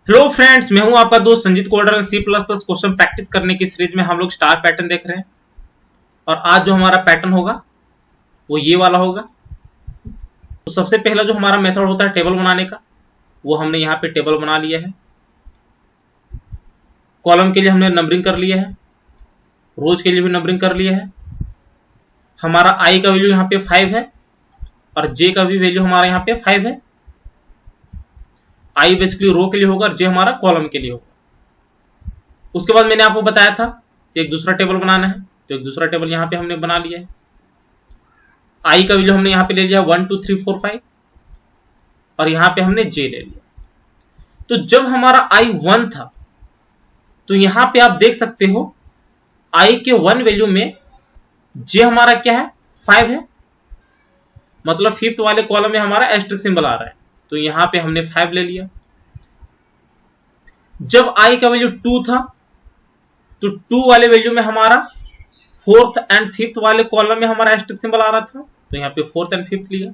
Hello friends, मैं हूं आपका दोस्त Sanjeet coder. C plus plus question practice करने की सीरीज में हम लोग स्टार पैटर्न देख रहे हैं और आज जो हमारा पैटर्न होगा वो ये वाला होगा। तो सबसे पहला जो हमारा मेथड होता है टेबल बनाने का, वो हमने यहाँ पे टेबल बना लिया है। कॉलम के लिए हमने नंबरिंग कर लिया है, रोज के लिए भी नंबरिंग कर लिया है। हमारा आई का वैल्यू यहाँ पे 5 है और जे का भी वैल्यू हमारा यहाँ पे 5 है। आई बेसिकली रो के लिए होगा और जे हमारा कॉलम के लिए होगा। उसके बाद मैंने आपको बताया था कि एक दूसरा टेबल बनाना है, तो एक दूसरा टेबल यहाँ पे हमने बना लिया है। आई का वैल्यू हमने यहाँ पे ले लिया 1 2 3 4 5 और यहाँ पे हमने जे ले लिया। तो जब हमारा आई 1 था तो यहाँ पे आप देख सकते हो आई के 1 वैल्यू में जे हमारा क्या है 5 है, मतलब फिफ्थ वाले कॉलम में हमारा एस्टेरिस्क सिंबल आ रहा है, तो यहां पे हमने 5 ले लिया। जब आई का वैल्यू 2 था तो 2 वाले वैल्यू में हमारा फोर्थ एंड फिफ्थ वाले कॉलम में हमारा एस्टेरिस्क सिंबल आ रहा था, तो यहां पे फोर्थ एंड फिफ्थ लिया।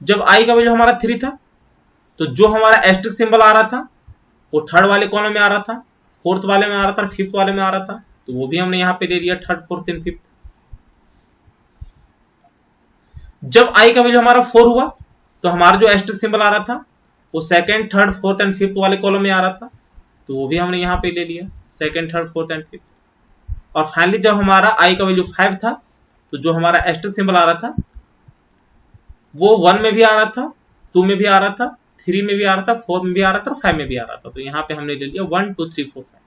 जब आई का वैल्यू हमारा 3 था तो जो हमारा एस्टेरिस्क सिंबल आ रहा था वो थर्ड वाले कॉलम में आ रहा था, फोर्थ वाले में आ रहा था, फिफ्थ वाले में आ रहा था, तो वो भी हमने यहां पे ले लिया थर्ड फोर्थ एंड फिफ्थ। जब आई का वैल्यू हमारा 4 हुआ तो हमारा जो एस्टेरिस्क सिंबल आ रहा था वो second third fourth and fifth वाले कॉलम में आ रहा था, तो वो भी हमने यहाँ पे ले लिया second third fourth and fifth. और फाइनली जब हमारा आई का वैल्यू 5 था तो जो हमारा एस्टेरिस्क सिंबल आ रहा था वो 1 में भी आ रहा था, 2 में भी आ रहा था, 3 में भी आ रहा था, 4 में भी आ रहा था और 5 में भी आ रहा था, तो यहाँ पे हमने ले लिया 1 2 3 4 5।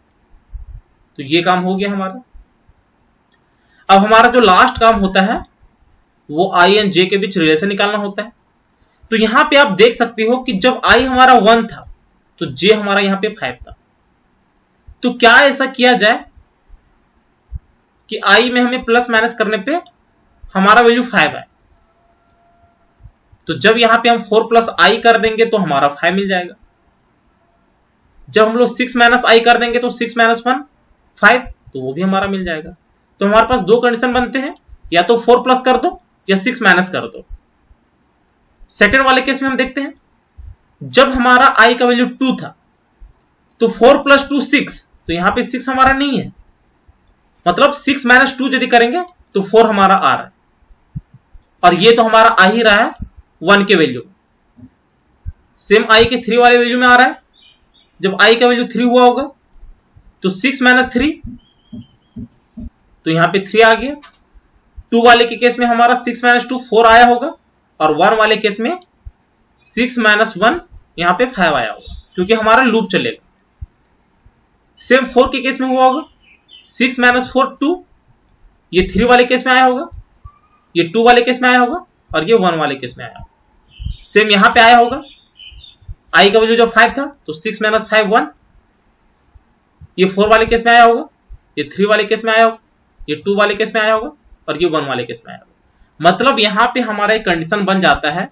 तो ये काम हो गया हमारा। अब हमारा जो लास्ट काम होता है वो आई एंड जे के बीच रिलेशन निकालना होता है। तो यहां पे आप देख सकते हो कि जब आई हमारा 1 था तो जे हमारा यहां पे 5 था। तो क्या ऐसा किया जाए कि आई में हमें प्लस माइनस करने पे हमारा वैल्यू 5 आए। तो जब यहां पे हम 4 प्लस आई कर देंगे तो हमारा 5 मिल जाएगा। जब हम लोग 6 माइनस आई कर देंगे तो 6 माइनस 1 5, तो वो भी हमारा मिल जाएगा। तो हमारे पास दो कंडीशन बनते हैं, या तो 4 प्लस कर दो या 6 माइनस कर दो। सेकेंड वाले केस में हम देखते हैं, जब हमारा आई का वैल्यू 2 था तो 4 प्लस 2 6, तो यहां पे 6 हमारा नहीं है, मतलब 6 माइनस 2 यदि करेंगे तो 4 हमारा आ रहा है और ये तो हमारा आ ही रहा है 1 के वैल्यू। सेम आई के 3 वाले वैल्यू में आ रहा है। जब आई का वैल्यू 3 हुआ होगा तो 6 माइनस 3, तो यहां पे 3 आ गया। 2 वाले के केस में हमारा 6 माइनस 2 4 आया होगा और 1 वाले केस में 6 माइनस 1 यहां पे 5 आया होगा, क्योंकि हमारा लूप चलेगा। सेम 4 के केस में हुआ होगा 6 माइनस 4 2, ये 3 वाले केस में आया होगा, ये 2 वाले केस में आया होगा और ये 1 वाले केस में आया होगा। सेम यहां पे आया होगा, आई का वैल्यू जब 5 था तो 6 माइनस 5 1, ये 4 वाले केस में आया होगा, ये 3 वाले केस में आया होगा, ये 2 वाले केस में आया होगा और ये 1 वाले केस में आया होगा। मतलब यहां पे हमारा एक कंडीशन बन जाता है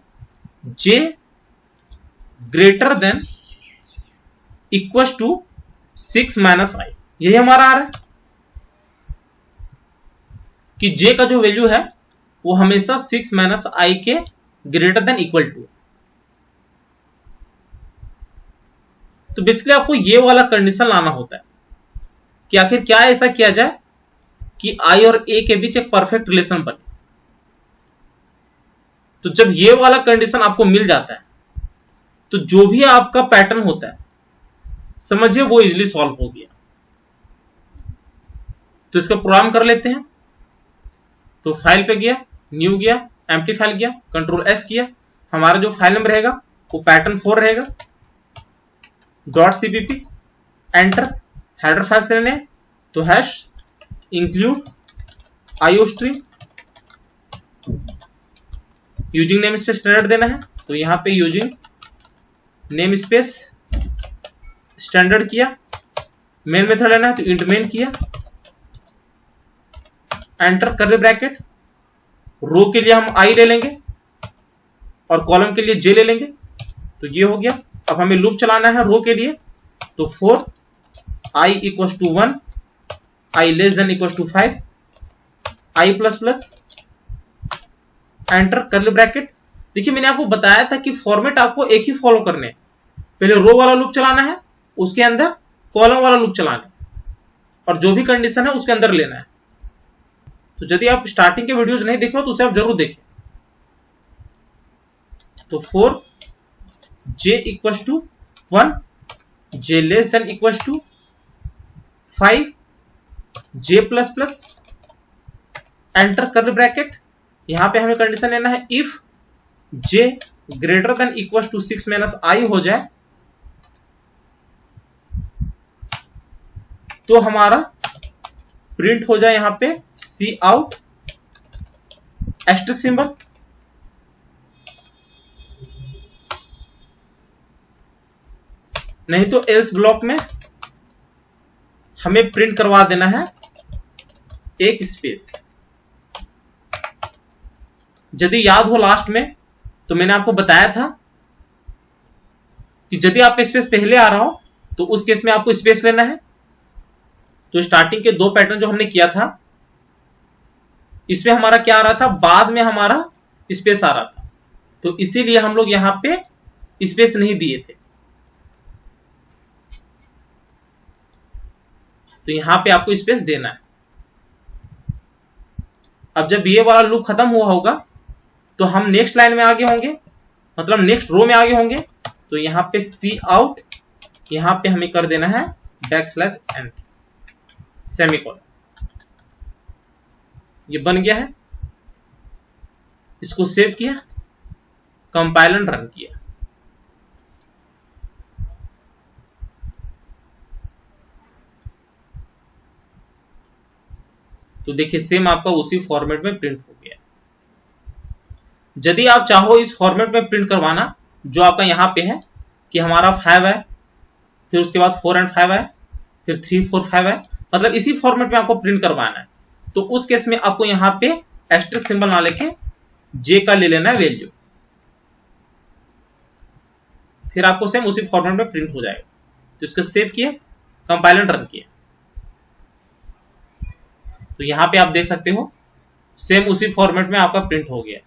J greater than equal to 6 minus i. यही हमारा आ रहा है कि जे का जो वैल्यू है वो हमेशा 6 माइनस आई के ग्रेटर देन इक्वल टू। तो बेसिकली आपको ये वाला कंडीशन लाना होता है कि आखिर क्या ऐसा किया जाए कि आई और ए के बीच एक परफेक्ट रिलेशन बने। तो जब ये वाला कंडीशन आपको मिल जाता है तो जो भी आपका पैटर्न होता है समझिए वो इजीली सॉल्व हो गया। तो इसका प्रोग्राम कर लेते हैं। तो फाइल पे गया, न्यू गया, एम्प्टी फाइल गया, कंट्रोल एस किया, हमारा जो फाइल नंबर रहेगा वो पैटर्न 4 रहेगा, .cpp एंटर। हेडर फाइल से लेने तो hash include iostream, using name space standard देना है, तो यहां पे यूजिंग नेम स्पेस स्टैंडर्ड किया। मेन मेथड लेना है तो इंट मेन किया, एंटर कर्ली ब्रैकेट। रो के लिए हम आई ले लेंगे और कॉलम के लिए जे ले लेंगे, तो ये हो गया। अब हमें लूप चलाना है रो के लिए, तो 4 i equal to 1, i less than equal to 5, i plus plus enter curly bracket. देखिए मैंने आपको बताया था कि फॉर्मेट आपको एक ही फॉलो करने, पहले रो वाला लूप चलाना है, उसके अंदर कॉलम वाला लूप चलाना है, और जो भी कंडीशन है उसके अंदर लेना है। तो यदि आप स्टार्टिंग के वीडियोज नहीं देखे हो तो उसे आप जरूर देखें। तो for j equal to 1, j less than equal to 5, j plus plus, enter curly bracket. यहां पे हमें कंडीशन लेना है if j greater than equal to 6 minus i हो जाए तो हमारा प्रिंट हो जाए यहां पे सी आउट एस्टेरिस्क सिंबल। नहीं तो एल्स ब्लॉक में हमें प्रिंट करवा देना है एक स्पेस। यदि याद हो लास्ट में तो मैंने आपको बताया था कि यदि आपका स्पेस पहले आ रहा हो तो उस केस में आपको स्पेस लेना है। तो स्टार्टिंग के 2 पैटर्न जो हमने किया था इसमें हमारा क्या आ रहा था, बाद में हमारा स्पेस आ रहा था, तो इसीलिए हम लोग यहां पे स्पेस नहीं दिए थे। तो यहां पे आपको स्पेस देना है। अब जब ये वाला लूप खत्म हुआ होगा तो हम नेक्स्ट लाइन में आगे होंगे, मतलब नेक्स्ट रो में आगे होंगे। तो यहां पे सी आउट, यहां पे हमें कर देना है \n सेमीकोलन। ये बन गया है, इसको सेव किया, कंपाइल एंड रन किया। तो देखिए सेम आपका उसी फॉर्मेट में प्रिंट हो गया। यदि आप चाहो इस फॉर्मेट में प्रिंट करवाना जो आपका यहां पे है कि हमारा 5 है, फिर उसके बाद 4 and 5 है, फिर 3 4 5 है, मतलब इसी फॉर्मेट में आपको प्रिंट करवाना है, तो उस केस में आपको यहां पे एस्टेरिस्क सिंबल ना लेके j का ले लेना है वैल्यू, फिर आपको सेम उसी फॉर्मेट में प्रिंट हो जाएगा। तो इसको सेव किए, कंपाइल एंड रन किए। तो यहां पे आप देख सकते हो सेम उसी फॉर्मेट में आपका प्रिंट हो गया।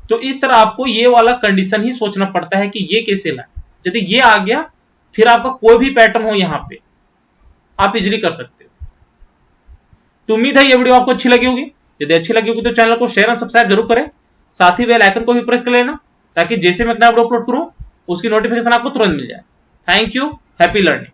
तो इस तरह आपको ये वाला कंडीशन ही सोचना पड़ता है कि ये कैसे लाए। यदि ये आ गया फिर आपका कोई भी पैटर्न हो यहां पे आप इजीली कर सकते हो। तो उम्मीद है ये वीडियो आपको अच्छी लगी होगी। यदि अच्छी लगी होगी तो चैनल को शेयर और सब्सक्राइब जरूर करें, साथ ही बेल आइकन को भी प्रेस कर लेना ताकि जैसे मैं नया वीडियो अपलोड करूं उसकी नोटिफिकेशन आपको तुरंत मिल जाए। Thank you, happy learning.